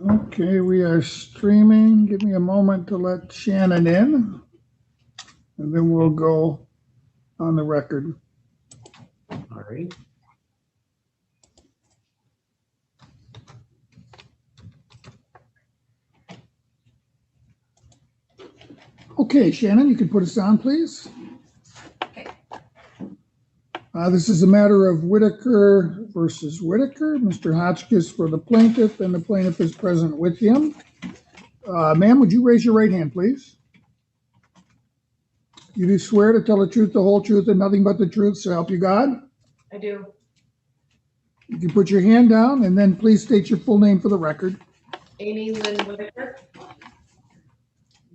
Okay, we are streaming. Give me a moment to let Shannon in, and then we'll go on the record. All right. Okay, Shannon, you can put us on, please. Okay. This is a matter of Whitaker versus Whitaker. Mr. Hotchkiss for the plaintiff, and the plaintiff is present with him. Ma'am, would you raise your right hand, please? You do swear to tell the truth, the whole truth, and nothing but the truth, so help you God? I do. You can put your hand down, and then please state your full name for the record. Amy Lynn Whitaker.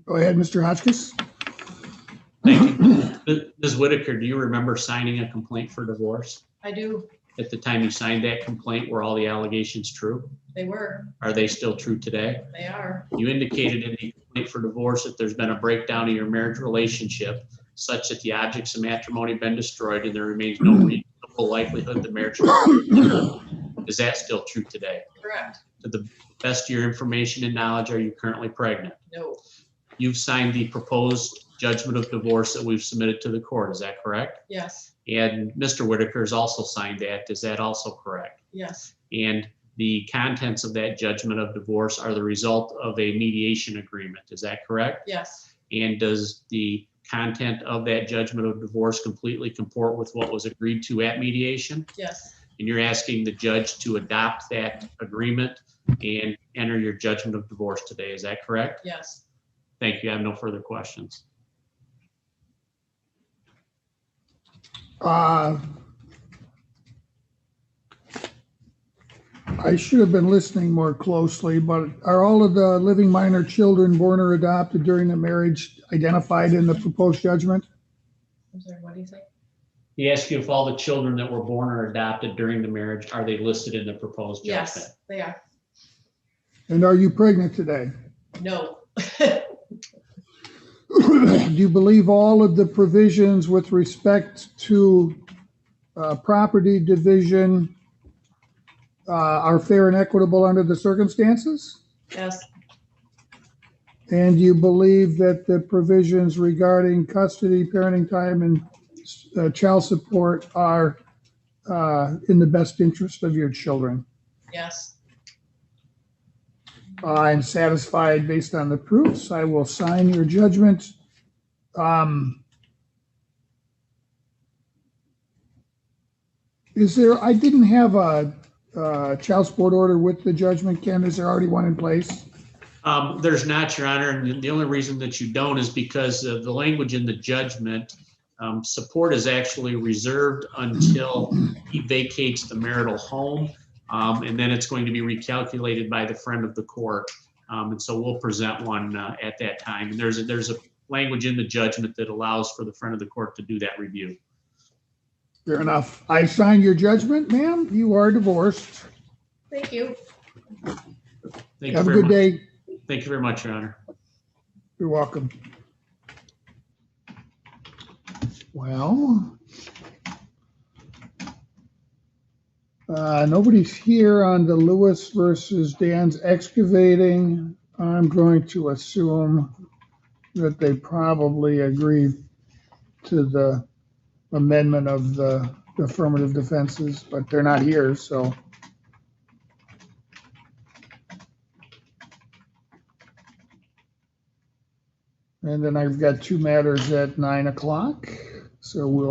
Go ahead, Mr. Hotchkiss. Thank you. Ms. Whitaker, do you remember signing a complaint for divorce? I do. At the time you signed that complaint, were all the allegations true? They were. Are they still true today? They are. You indicated in the complaint for divorce that there's been a breakdown of your marriage relationship such that the objects of matrimony have been destroyed and there remains no reasonable likelihood the marriage will continue. Is that still true today? Correct. To the best of your information and knowledge, are you currently pregnant? No. You've signed the proposed judgment of divorce that we've submitted to the court, is that correct? Yes. And Mr. Whitaker has also signed that, is that also correct? Yes. And the contents of that judgment of divorce are the result of a mediation agreement, is that correct? Yes. And does the content of that judgment of divorce completely comport with what was agreed to at mediation? Yes. And you're asking the judge to adopt that agreement and enter your judgment of divorce today, is that correct? Yes. Thank you, I have no further questions. I should have been listening more closely, but are all of the living minor children born or adopted during the marriage identified in the proposed judgment? I'm sorry, what do you say? He asked you if all the children that were born or adopted during the marriage, are they listed in the proposed judgment? Yes, they are. And are you pregnant today? No. Do you believe all of the provisions with respect to property division are fair and equitable under the circumstances? Yes. And you believe that the provisions regarding custody, parenting time, and child support are in the best interest of your children? Yes. I'm satisfied based on the proofs. I will sign your judgment. I didn't have a child support order with the judgment, Ken. Is there already one in place? There's not, Your Honor, and the only reason that you don't is because of the language in the judgment. Support is actually reserved until he vacates the marital home, and then it's going to be recalculated by the friend of the court. And so we'll present one at that time. And there's a language in the judgment that allows for the friend of the court to do that review. Fair enough. I signed your judgment, ma'am. You are divorced. Thank you. Thank Have you a very good much. day. Thank you very much, Your Honor. You're welcome. Well, nobody's here on the Lewis versus Dan's excavating. I'm going to assume that they probably agreed to the amendment of the affirmative defenses, but they're not here, so. And then I've got two matters at 9 o'clock, so we'll